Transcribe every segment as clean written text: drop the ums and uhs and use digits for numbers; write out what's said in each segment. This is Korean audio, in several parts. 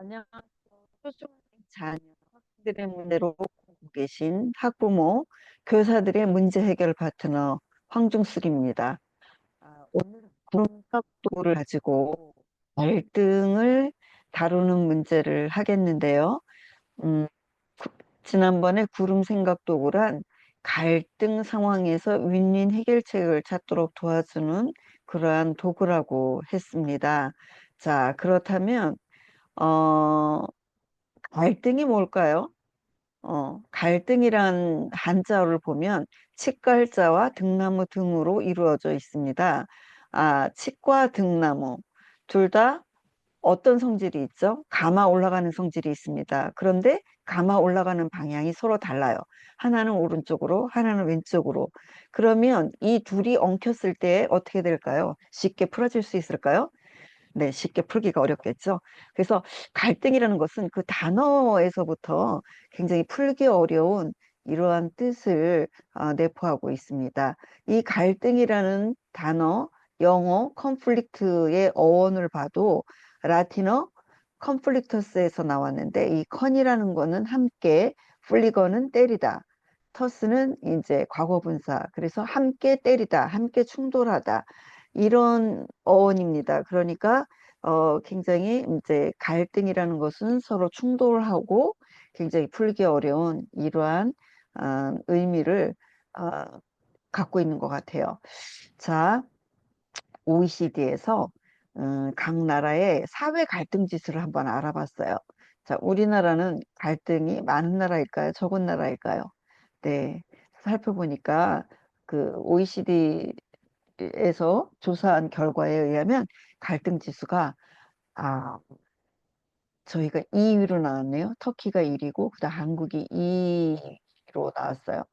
안녕하세요. 소중한 자녀, 학생들의 문제로 보고 계신 학부모, 교사들의 문제 해결 파트너 황중숙입니다. 오늘은 구름각도를 가지고 갈등을 다루는 문제를 하겠는데요. 음, 구- 지난번에 구름 생각도구란 갈등 상황에서 윈윈 해결책을 찾도록 도와주는 그러한 도구라고 했습니다. 자, 그렇다면 어, 갈등이 뭘까요? 갈등이란 한자어를 보면 칡갈자와 등나무 등으로 이루어져 있습니다. 칡과 등나무 둘 다 어떤 성질이 있죠? 감아 올라가는 성질이 있습니다. 그런데 감아 올라가는 방향이 서로 달라요. 하나는 오른쪽으로, 하나는 왼쪽으로. 그러면 이 둘이 엉켰을 때 어떻게 될까요? 쉽게 풀어질 수 있을까요? 네, 쉽게 풀기가 어렵겠죠. 그래서 갈등이라는 것은 그 단어에서부터 굉장히 풀기 어려운 이러한 뜻을 내포하고 있습니다. 이 갈등이라는 단어, 영어 컨플릭트의 어원을 봐도 라틴어 컨플릭터스에서 나왔는데 이 컨이라는 거는 함께, 플리거는 때리다, 터스는 이제 과거분사. 그래서 함께 때리다, 함께 충돌하다. 이런 어원입니다. 그러니까 굉장히 이제 갈등이라는 것은 서로 충돌하고 굉장히 풀기 어려운 이러한 의미를 어, 갖고 있는 것 같아요. 자, OECD에서 각 나라의 사회 갈등 지수를 한번 알아봤어요. 자, 우리나라는 갈등이 많은 나라일까요? 적은 나라일까요? 네, 살펴보니까 그 OECD에서 조사한 결과에 의하면 갈등 지수가 아, 저희가 2위로 나왔네요. 터키가 1위고 그다음 한국이 2위로 나왔어요.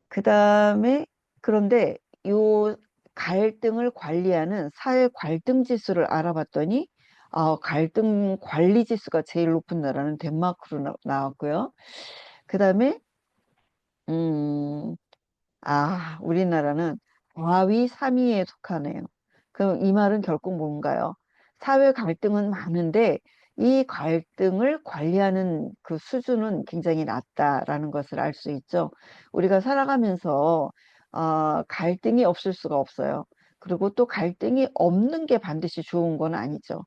그다음에 그런데 요 갈등을 관리하는 사회 갈등 지수를 알아봤더니 갈등 관리 지수가 제일 높은 나라는 덴마크로 나왔고요. 그다음에 음, 우리나라는 과위 3위에 속하네요. 그럼 이 말은 결국 뭔가요? 사회 갈등은 많은데 이 갈등을 관리하는 그 수준은 굉장히 낮다라는 것을 알 수 있죠. 우리가 살아가면서 갈등이 없을 수가 없어요. 그리고 또 갈등이 없는 게 반드시 좋은 건 아니죠.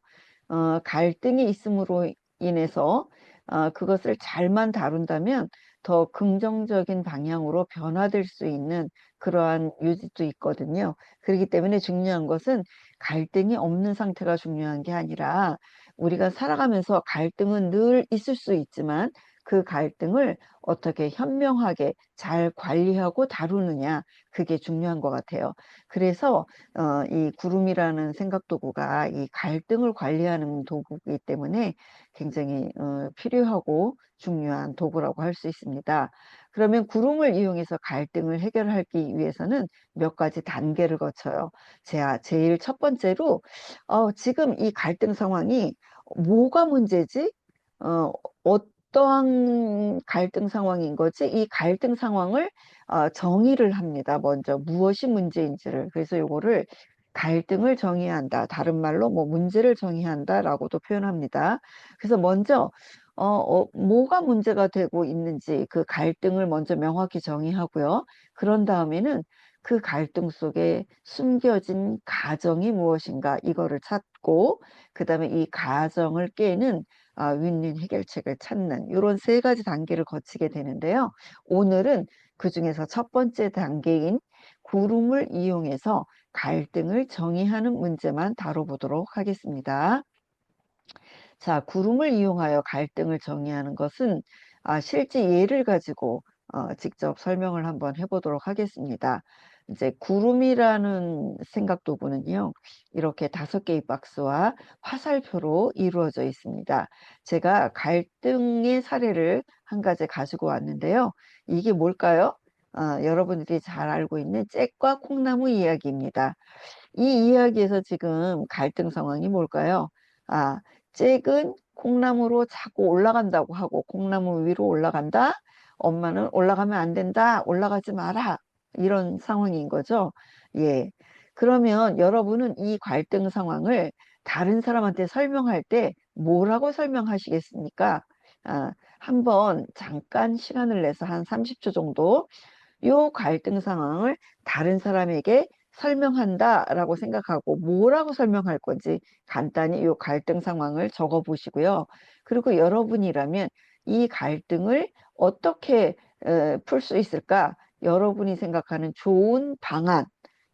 갈등이 있음으로 인해서 그것을 잘만 다룬다면 더 긍정적인 방향으로 변화될 수 있는 그러한 요지도 있거든요. 그렇기 때문에 중요한 것은 갈등이 없는 상태가 중요한 게 아니라 우리가 살아가면서 갈등은 늘 있을 수 있지만 그 갈등을 어떻게 현명하게 잘 관리하고 다루느냐 그게 중요한 것 같아요. 그래서 이 구름이라는 생각도구가 이 갈등을 관리하는 도구이기 때문에 굉장히 필요하고 중요한 도구라고 할 수 있습니다. 그러면 구름을 이용해서 갈등을 해결하기 위해서는 몇 가지 단계를 거쳐요. 제일 첫 번째로 지금 이 갈등 상황이 뭐가 문제지? 어떠한 갈등 상황인 거지? 이 갈등 상황을 정의를 합니다. 먼저 무엇이 문제인지를. 그래서 요거를 갈등을 정의해야 한다. 다른 말로 뭐 문제를 정의해야 한다라고도 표현합니다. 그래서 먼저 뭐가 문제가 되고 있는지 그 갈등을 먼저 명확히 정의하고요. 그런 다음에는 그 갈등 속에 숨겨진 가정이 무엇인가 이거를 찾고 그다음에 이 가정을 깨는 윈윈 해결책을 찾는 이런 세 가지 단계를 거치게 되는데요. 오늘은 그중에서 첫 번째 단계인 구름을 이용해서 갈등을 정의하는 문제만 다뤄보도록 하겠습니다. 자, 구름을 이용하여 갈등을 정의하는 것은 실제 예를 가지고 직접 설명을 한번 해보도록 하겠습니다. 이제 구름이라는 생각도구는요, 이렇게 5개의 박스와 화살표로 이루어져 있습니다. 제가 갈등의 사례를 한 가지 가지고 왔는데요. 이게 뭘까요? 여러분들이 잘 알고 있는 잭과 콩나무 이야기입니다. 이 이야기에서 지금 갈등 상황이 뭘까요? 아, 잭은 콩나무로 자꾸 올라간다고 하고 콩나무 위로 올라간다. 엄마는 올라가면 안 된다. 올라가지 마라. 이런 상황인 거죠. 예. 그러면 여러분은 이 갈등 상황을 다른 사람한테 설명할 때 뭐라고 설명하시겠습니까? 한번 잠깐 시간을 내서 한 30초 정도 요 갈등 상황을 다른 사람에게 설명한다라고 생각하고 뭐라고 설명할 건지 간단히 요 갈등 상황을 적어 보시고요. 그리고 여러분이라면 이 갈등을 어떻게 풀 수 있을까? 여러분이 생각하는 좋은 방안,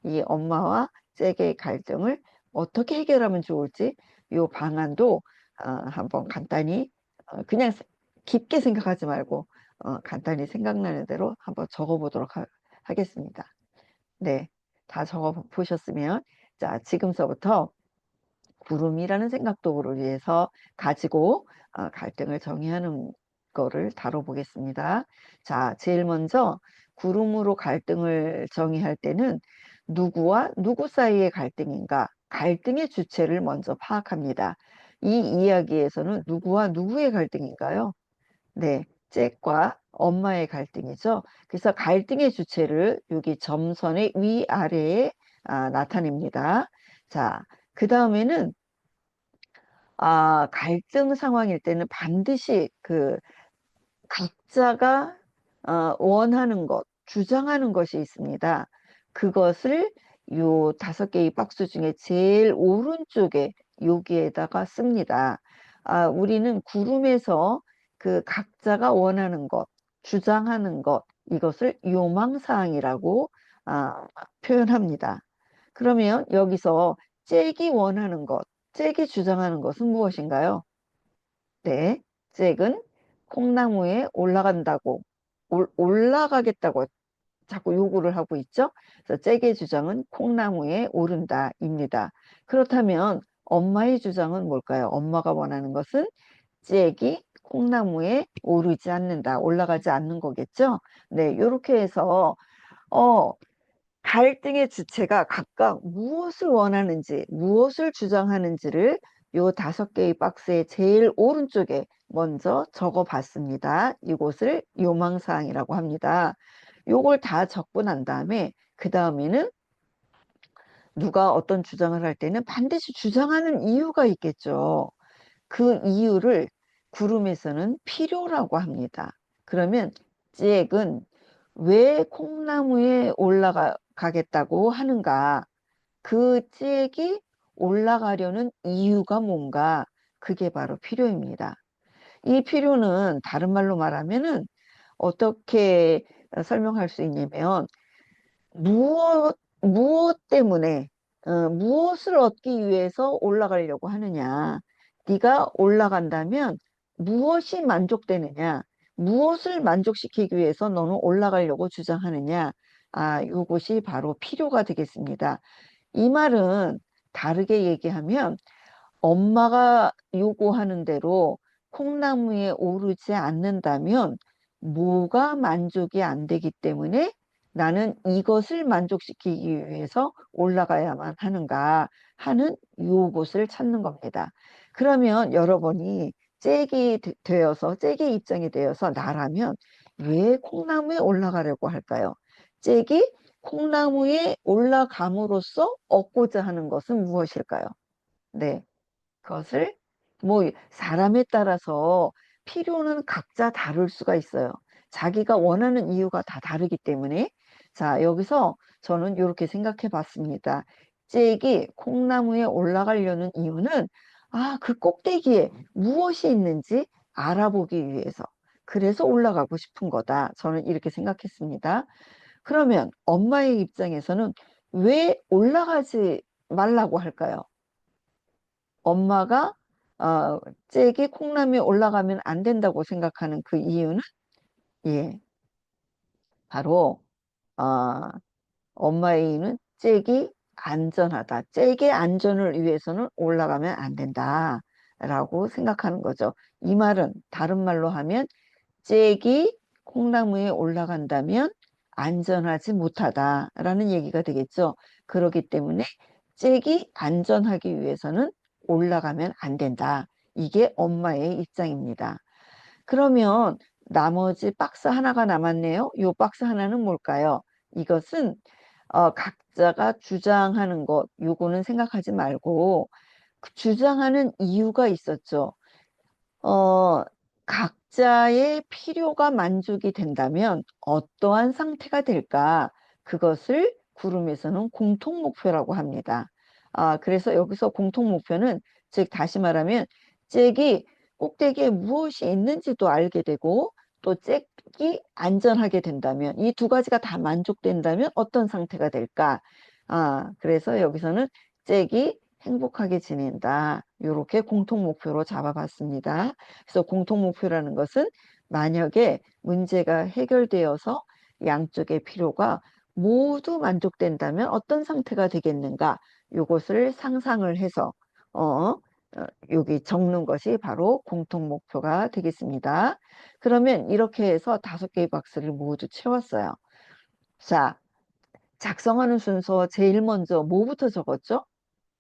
이 엄마와 잭의 갈등을 어떻게 해결하면 좋을지 요 방안도 한번 간단히 그냥 깊게 생각하지 말고 간단히 생각나는 대로 한번 적어보도록 하겠습니다. 네, 다 적어 보셨으면 자, 지금서부터 구름이라는 생각도구를 위해서 가지고 갈등을 정의하는 거를 다뤄보겠습니다. 자, 제일 먼저 구름으로 갈등을 정의할 때는 누구와 누구 사이의 갈등인가? 갈등의 주체를 먼저 파악합니다. 이 이야기에서는 누구와 누구의 갈등인가요? 네, 잭과 엄마의 갈등이죠. 그래서 갈등의 주체를 여기 점선의 위아래에 나타냅니다. 자, 그 다음에는 갈등 상황일 때는 반드시 그 각자가 원하는 것, 주장하는 것이 있습니다. 그것을 요 5개의 박스 중에 제일 오른쪽에 여기에다가 씁니다. 우리는 구름에서 그 각자가 원하는 것, 주장하는 것, 이것을 요망사항이라고 표현합니다. 그러면 여기서 잭이 원하는 것, 잭이 주장하는 것은 무엇인가요? 네, 잭은 콩나무에 올라간다고, 올라가겠다고 자꾸 요구를 하고 있죠. 그래서 잭의 주장은 콩나무에 오른다입니다. 그렇다면 엄마의 주장은 뭘까요? 엄마가 원하는 것은 잭이 콩나무에 오르지 않는다, 올라가지 않는 거겠죠. 네, 이렇게 해서 어, 갈등의 주체가 각각 무엇을 원하는지, 무엇을 주장하는지를 요 5개의 박스의 제일 오른쪽에 먼저 적어 봤습니다. 이곳을 요망사항이라고 합니다. 요걸 다 적고 난 다음에 그 다음에는 누가 어떤 주장을 할 때는 반드시 주장하는 이유가 있겠죠. 그 이유를 구름에서는 필요라고 합니다. 그러면 잭은 왜 콩나무에 올라가겠다고 하는가? 그 잭이 올라가려는 이유가 뭔가? 그게 바로 필요입니다. 이 필요는 다른 말로 말하면은 어떻게 설명할 수 있냐면 무엇 때문에, 무엇을 얻기 위해서 올라가려고 하느냐. 네가 올라간다면 무엇이 만족되느냐. 무엇을 만족시키기 위해서 너는 올라가려고 주장하느냐. 이것이 바로 필요가 되겠습니다. 이 말은 다르게 얘기하면 엄마가 요구하는 대로 콩나무에 오르지 않는다면 뭐가 만족이 안 되기 때문에 나는 이것을 만족시키기 위해서 올라가야만 하는가 하는 요것을 찾는 겁니다. 그러면 여러분이 잭의 입장이 되어서 나라면 왜 콩나무에 올라가려고 할까요? 잭이 콩나무에 올라감으로써 얻고자 하는 것은 무엇일까요? 네. 그것을 뭐 사람에 따라서 필요는 각자 다를 수가 있어요. 자기가 원하는 이유가 다 다르기 때문에 자, 여기서 저는 이렇게 생각해 봤습니다. 잭이 콩나무에 올라가려는 이유는 그 꼭대기에 무엇이 있는지 알아보기 위해서 그래서 올라가고 싶은 거다. 저는 이렇게 생각했습니다. 그러면 엄마의 입장에서는 왜 올라가지 말라고 할까요? 엄마가 잭이 콩나무에 올라가면 안 된다고 생각하는 그 이유는 예, 바로 어, 엄마의 이유는 잭이 안전하다. 잭의 안전을 위해서는 올라가면 안 된다라고 생각하는 거죠. 이 말은 다른 말로 하면 잭이 콩나무에 올라간다면 안전하지 못하다라는 얘기가 되겠죠. 그렇기 때문에 잭이 안전하기 위해서는 올라가면 안 된다. 이게 엄마의 입장입니다. 그러면 나머지 박스 하나가 남았네요. 이 박스 하나는 뭘까요? 이것은 각자가 주장하는 것, 요거는 생각하지 말고 주장하는 이유가 있었죠. 어, 각자의 필요가 만족이 된다면 어떠한 상태가 될까? 그것을 구름에서는 공통 목표라고 합니다. 그래서 여기서 공통 목표는, 즉 다시 말하면 잭이 꼭대기에 무엇이 있는지도 알게 되고 또 잭이 안전하게 된다면, 이 두 가지가 다 만족된다면 어떤 상태가 될까? 그래서 여기서는 잭이 행복하게 지낸다. 이렇게 공통 목표로 잡아봤습니다. 그래서 공통 목표라는 것은 만약에 문제가 해결되어서 양쪽의 필요가 모두 만족된다면 어떤 상태가 되겠는가? 이것을 상상을 해서 여기 적는 것이 바로 공통 목표가 되겠습니다. 그러면 이렇게 해서 5개의 박스를 모두 채웠어요. 자, 작성하는 순서 제일 먼저 뭐부터 적었죠?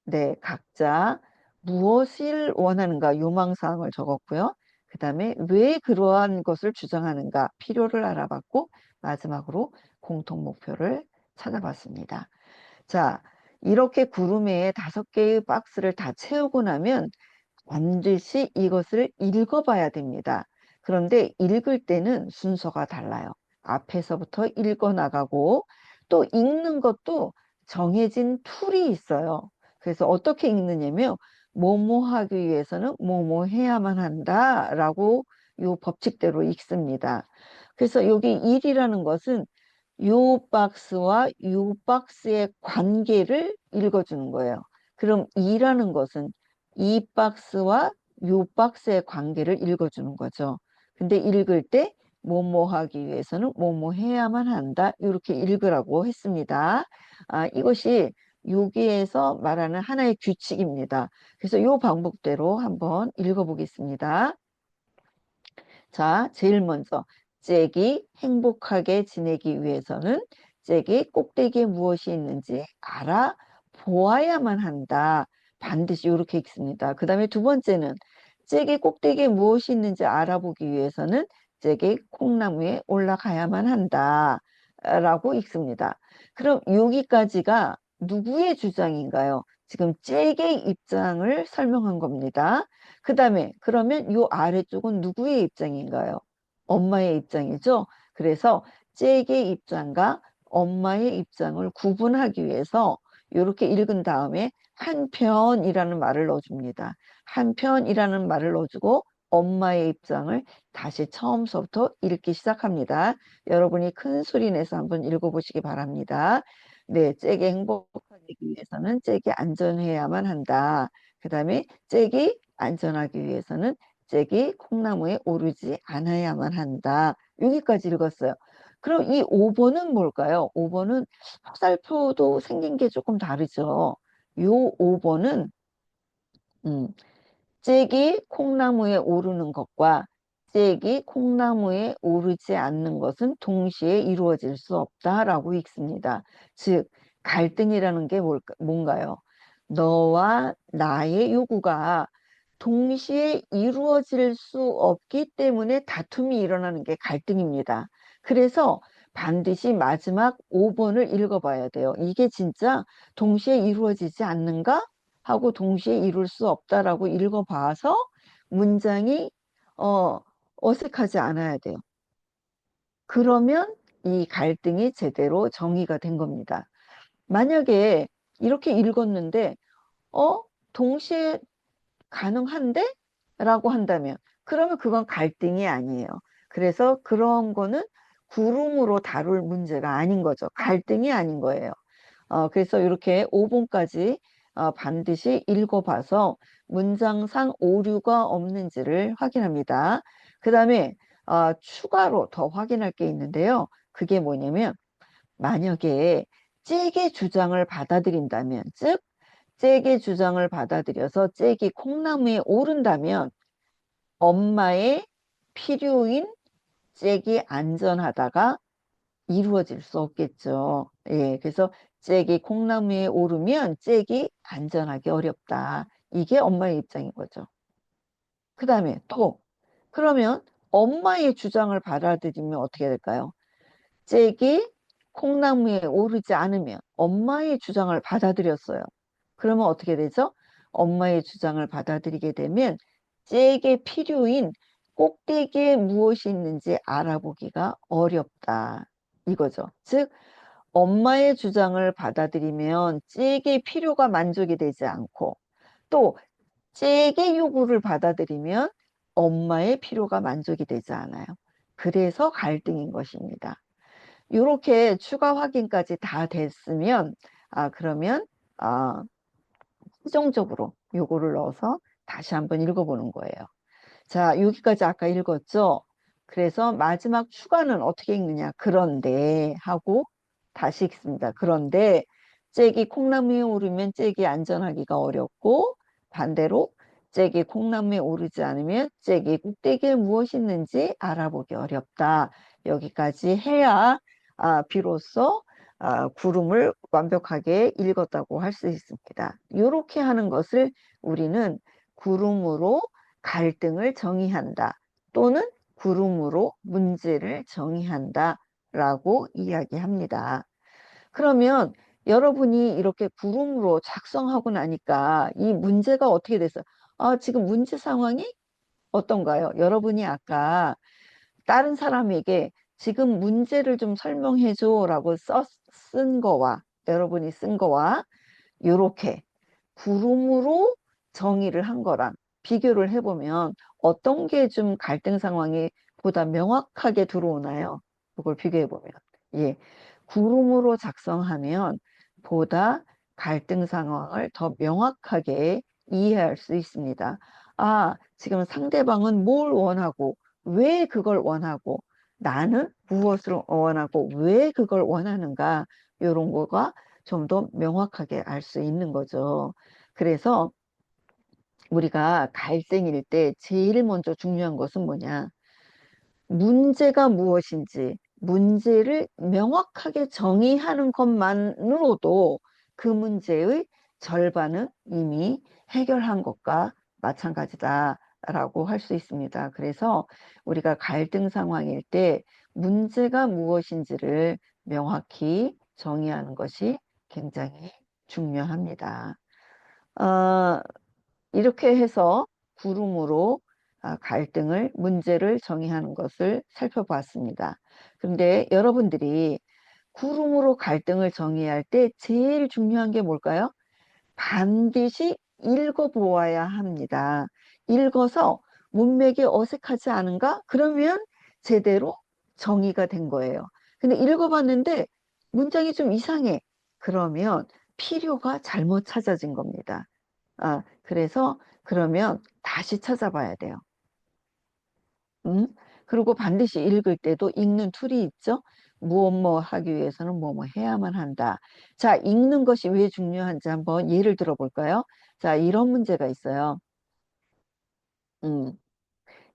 네, 각자 무엇을 원하는가 요망사항을 적었고요. 그 다음에 왜 그러한 것을 주장하는가 필요를 알아봤고, 마지막으로 공통 목표를 찾아봤습니다. 자, 이렇게 구름에 5개의 박스를 다 채우고 나면 반드시 이것을 읽어봐야 됩니다. 그런데 읽을 때는 순서가 달라요. 앞에서부터 읽어 나가고, 또 읽는 것도 정해진 툴이 있어요. 그래서 어떻게 읽느냐면, 뭐뭐 하기 위해서는 뭐뭐 해야만 한다라고 요 법칙대로 읽습니다. 그래서 여기 일이라는 것은 요 박스와 요 박스의 관계를 읽어주는 거예요. 그럼 이라는 것은 이 박스와 요 박스의 관계를 읽어주는 거죠. 근데 읽을 때 뭐뭐 하기 위해서는 뭐뭐 해야만 한다. 이렇게 읽으라고 했습니다. 이것이 여기에서 말하는 하나의 규칙입니다. 그래서 요 방법대로 한번 읽어보겠습니다. 자, 제일 먼저 잭이 행복하게 지내기 위해서는 잭이 꼭대기에 무엇이 있는지 알아보아야만 한다. 반드시 이렇게 읽습니다. 그 다음에 두 번째는 잭이 꼭대기에 무엇이 있는지 알아보기 위해서는 잭이 콩나무에 올라가야만 한다. 라고 읽습니다. 그럼 여기까지가 누구의 주장인가요? 지금 잭의 입장을 설명한 겁니다. 그 다음에 그러면 요 아래쪽은 누구의 입장인가요? 엄마의 입장이죠. 그래서 잭의 입장과 엄마의 입장을 구분하기 위해서 이렇게 읽은 다음에 한편이라는 말을 넣어줍니다. 한편이라는 말을 넣어주고 엄마의 입장을 다시 처음서부터 읽기 시작합니다. 여러분이 큰 소리 내서 한번 읽어보시기 바랍니다. 네, 잭이 행복하기 위해서는 잭이 안전해야만 한다. 그 다음에 잭이 안전하기 위해서는 잭이 콩나무에 오르지 않아야만 한다. 여기까지 읽었어요. 그럼 이 5번은 뭘까요? 5번은 화살표도 생긴 게 조금 다르죠. 요 5번은 잭이 콩나무에 오르는 것과 잭이 콩나무에 오르지 않는 것은 동시에 이루어질 수 없다라고 읽습니다. 즉, 갈등이라는 게 뭔가요? 너와 나의 요구가 동시에 이루어질 수 없기 때문에 다툼이 일어나는 게 갈등입니다. 그래서 반드시 마지막 5번을 읽어봐야 돼요. 이게 진짜 동시에 이루어지지 않는가? 하고 동시에 이룰 수 없다라고 읽어봐서 문장이 어, 어색하지 않아야 돼요. 그러면 이 갈등이 제대로 정의가 된 겁니다. 만약에 이렇게 읽었는데 어? 동시에 가능한데? 라고 한다면 그러면 그건 갈등이 아니에요. 그래서 그런 거는 구름으로 다룰 문제가 아닌 거죠. 갈등이 아닌 거예요. 그래서 이렇게 5번까지 반드시 읽어봐서 문장상 오류가 없는지를 확인합니다. 그 다음에 추가로 더 확인할 게 있는데요. 그게 뭐냐면 만약에 잭의 주장을 받아들인다면, 즉 잭의 주장을 받아들여서 잭이 콩나무에 오른다면 엄마의 필요인 잭이 안전하다가 이루어질 수 없겠죠. 예, 그래서 잭이 콩나무에 오르면 잭이 안전하기 어렵다. 이게 엄마의 입장인 거죠. 그 다음에 또 그러면 엄마의 주장을 받아들이면 어떻게 될까요? 잭이 콩나무에 오르지 않으면 엄마의 주장을 받아들였어요. 그러면 어떻게 되죠? 엄마의 주장을 받아들이게 되면 잭의 필요인 꼭대기에 무엇이 있는지 알아보기가 어렵다. 이거죠. 즉, 엄마의 주장을 받아들이면 잭의 필요가 만족이 되지 않고 또 잭의 요구를 받아들이면 엄마의 필요가 만족이 되지 않아요. 그래서 갈등인 것입니다. 이렇게 추가 확인까지 다 됐으면 그러면 아, 수정적으로 요거를 넣어서 다시 한번 읽어보는 거예요. 자, 여기까지 아까 읽었죠? 그래서 마지막 추가는 어떻게 읽느냐? 그런데 하고 다시 읽습니다. 그런데 잭이 콩나무에 오르면 잭이 안전하기가 어렵고 반대로 잭이 콩나무에 오르지 않으면 잭이 꼭대기에 무엇이 있는지 알아보기 어렵다. 여기까지 해야 비로소 구름을 완벽하게 읽었다고 할 수 있습니다. 이렇게 하는 것을 우리는 구름으로 갈등을 정의한다 또는 구름으로 문제를 정의한다 라고 이야기합니다. 그러면 여러분이 이렇게 구름으로 작성하고 나니까 이 문제가 어떻게 됐어요? 지금 문제 상황이 어떤가요? 여러분이 아까 다른 사람에게 지금 문제를 좀 설명해 줘 라고 쓴 거와 여러분이 쓴 거와 이렇게 구름으로 정의를 한 거랑 비교를 해보면 어떤 게 좀 갈등 상황이 보다 명확하게 들어오나요? 그걸 비교해보면. 예. 구름으로 작성하면 보다 갈등 상황을 더 명확하게 이해할 수 있습니다. 지금 상대방은 뭘 원하고, 왜 그걸 원하고, 나는 무엇을 원하고, 왜 그걸 원하는가, 이런 거가 좀 더 명확하게 알 수 있는 거죠. 그래서 우리가 갈등일 때 제일 먼저 중요한 것은 뭐냐? 문제가 무엇인지 문제를 명확하게 정의하는 것만으로도 그 문제의 절반은 이미 해결한 것과 마찬가지다라고 할 수 있습니다. 그래서 우리가 갈등 상황일 때 문제가 무엇인지를 명확히 정의하는 것이 굉장히 중요합니다. 어, 이렇게 해서 구름으로 갈등을, 문제를 정의하는 것을 살펴봤습니다. 그런데 여러분들이 구름으로 갈등을 정의할 때 제일 중요한 게 뭘까요? 반드시 읽어보아야 합니다. 읽어서 문맥이 어색하지 않은가? 그러면 제대로 정의가 된 거예요. 근데 읽어봤는데 문장이 좀 이상해. 그러면 필요가 잘못 찾아진 겁니다. 그래서 그러면 다시 찾아봐야 돼요. 그리고 반드시 읽을 때도 읽는 툴이 있죠. 무엇 뭐 하기 위해서는 뭐 해야만 한다. 자, 읽는 것이 왜 중요한지 한번 예를 들어 볼까요? 자, 이런 문제가 있어요. 음,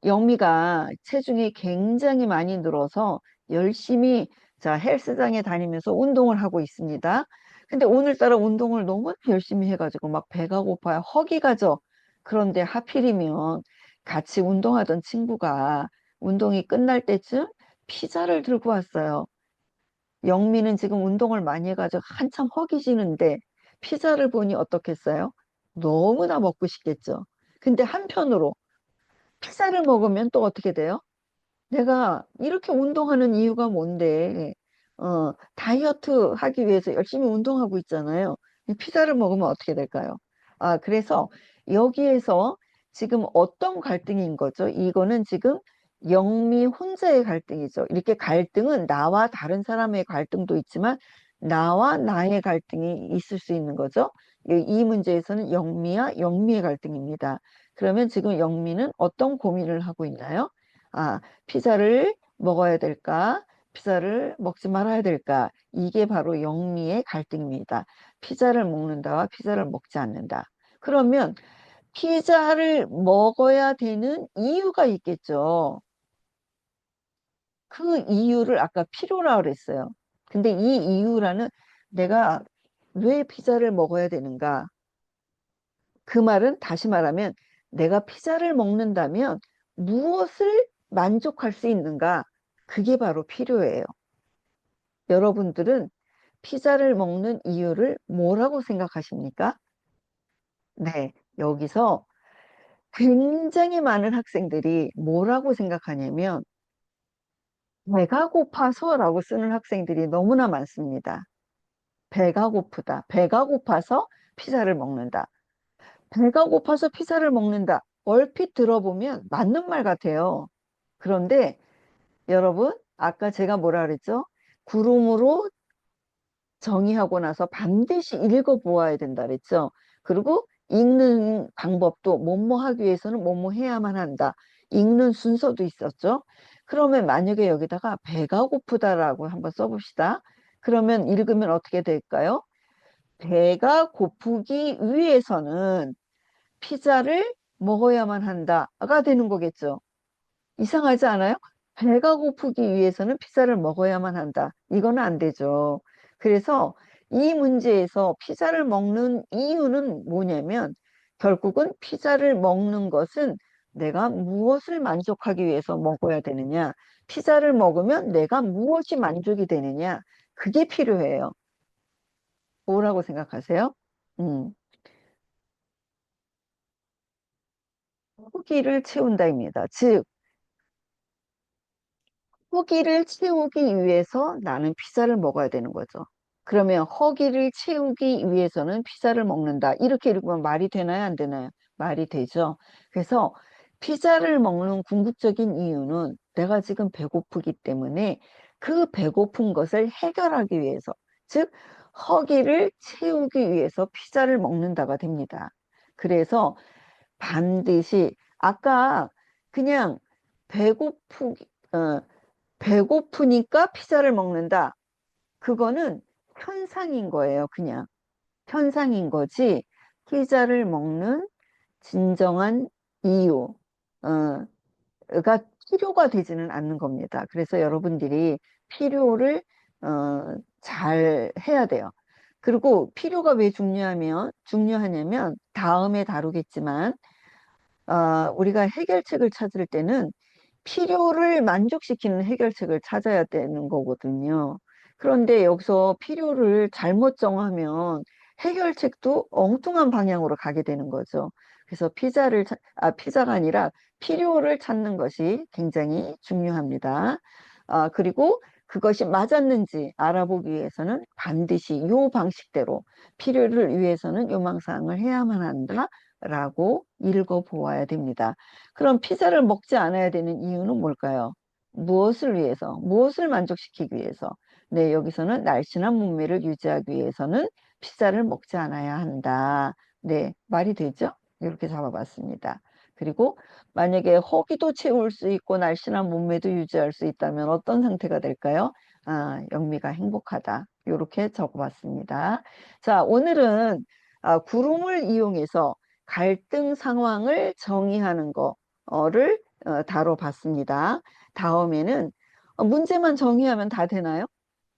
영미가 체중이 굉장히 많이 늘어서 열심히 헬스장에 다니면서 운동을 하고 있습니다. 근데 오늘따라 운동을 너무 열심히 해가지고 막 배가 고파요. 허기가 져. 그런데 하필이면 같이 운동하던 친구가 운동이 끝날 때쯤 피자를 들고 왔어요. 영미는 지금 운동을 많이 해가지고 한참 허기지는데 피자를 보니 어떻겠어요? 너무나 먹고 싶겠죠. 근데 한편으로 피자를 먹으면 또 어떻게 돼요? 내가 이렇게 운동하는 이유가 뭔데? 다이어트 하기 위해서 열심히 운동하고 있잖아요. 피자를 먹으면 어떻게 될까요? 그래서 여기에서 지금 어떤 갈등인 거죠? 이거는 지금 영미 혼자의 갈등이죠. 이렇게 갈등은 나와 다른 사람의 갈등도 있지만 나와 나의 갈등이 있을 수 있는 거죠. 이 문제에서는 영미와 영미의 갈등입니다. 그러면 지금 영미는 어떤 고민을 하고 있나요? 피자를 먹어야 될까? 피자를 먹지 말아야 될까? 이게 바로 영미의 갈등입니다. 피자를 먹는다와 피자를 먹지 않는다. 그러면 피자를 먹어야 되는 이유가 있겠죠. 그 이유를 아까 필요라 그랬어요. 근데 이 이유라는 내가 왜 피자를 먹어야 되는가? 그 말은 다시 말하면 내가 피자를 먹는다면 무엇을 만족할 수 있는가? 그게 바로 필요해요. 여러분들은 피자를 먹는 이유를 뭐라고 생각하십니까? 네. 여기서 굉장히 많은 학생들이 뭐라고 생각하냐면 배가 고파서라고 쓰는 학생들이 너무나 많습니다. 배가 고프다. 배가 고파서 피자를 먹는다. 배가 고파서 피자를 먹는다. 얼핏 들어보면 맞는 말 같아요. 그런데 여러분, 아까 제가 뭐라 그랬죠? 구름으로 정의하고 나서 반드시 읽어보아야 된다 그랬죠? 그리고 읽는 방법도 뭐뭐 하기 위해서는 뭐뭐 해야만 한다. 읽는 순서도 있었죠? 그러면 만약에 여기다가 배가 고프다라고 한번 써봅시다. 그러면 읽으면 어떻게 될까요? 배가 고프기 위해서는 피자를 먹어야만 한다가 되는 거겠죠. 이상하지 않아요? 배가 고프기 위해서는 피자를 먹어야만 한다. 이거는 안 되죠. 그래서 이 문제에서 피자를 먹는 이유는 뭐냐면 결국은 피자를 먹는 것은 내가 무엇을 만족하기 위해서 먹어야 되느냐. 피자를 먹으면 내가 무엇이 만족이 되느냐. 그게 필요해요. 뭐라고 생각하세요? 음, 허기를 채운다입니다. 즉, 허기를 채우기 위해서 나는 피자를 먹어야 되는 거죠. 그러면 허기를 채우기 위해서는 피자를 먹는다. 이렇게 읽으면 말이 되나요? 안 되나요? 말이 되죠. 그래서 피자를 먹는 궁극적인 이유는 내가 지금 배고프기 때문에 그 배고픈 것을 해결하기 위해서, 즉, 허기를 채우기 위해서 피자를 먹는다가 됩니다. 그래서 반드시 아까 그냥 배고프기, 배고프니까 피자를 먹는다. 그거는 현상인 거예요. 그냥 현상인 거지. 피자를 먹는 진정한 이유, 가 필요가 되지는 않는 겁니다. 그래서 여러분들이 필요를, 잘 해야 돼요. 그리고 필요가 왜 중요하냐면, 다음에 다루겠지만, 우리가 해결책을 찾을 때는 필요를 만족시키는 해결책을 찾아야 되는 거거든요. 그런데 여기서 필요를 잘못 정하면 해결책도 엉뚱한 방향으로 가게 되는 거죠. 그래서 피자가 아니라 필요를 찾는 것이 굉장히 중요합니다. 그리고 그것이 맞았는지 알아보기 위해서는 반드시 요 방식대로 필요를 위해서는 요망사항을 해야만 한다라고 읽어보아야 됩니다. 그럼 피자를 먹지 않아야 되는 이유는 뭘까요? 무엇을 위해서? 무엇을 만족시키기 위해서? 네, 여기서는 날씬한 몸매를 유지하기 위해서는 피자를 먹지 않아야 한다. 네, 말이 되죠? 이렇게 잡아봤습니다. 그리고 만약에 허기도 채울 수 있고 날씬한 몸매도 유지할 수 있다면 어떤 상태가 될까요? 영미가 행복하다. 이렇게 적어봤습니다. 자, 오늘은 구름을 이용해서 갈등 상황을 정의하는 거를 다뤄봤습니다. 다음에는 문제만 정의하면 다 되나요?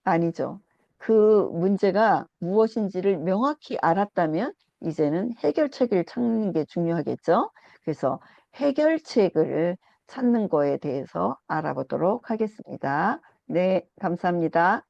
아니죠. 그 문제가 무엇인지를 명확히 알았다면 이제는 해결책을 찾는 게 중요하겠죠. 그래서 해결책을 찾는 거에 대해서 알아보도록 하겠습니다. 네, 감사합니다.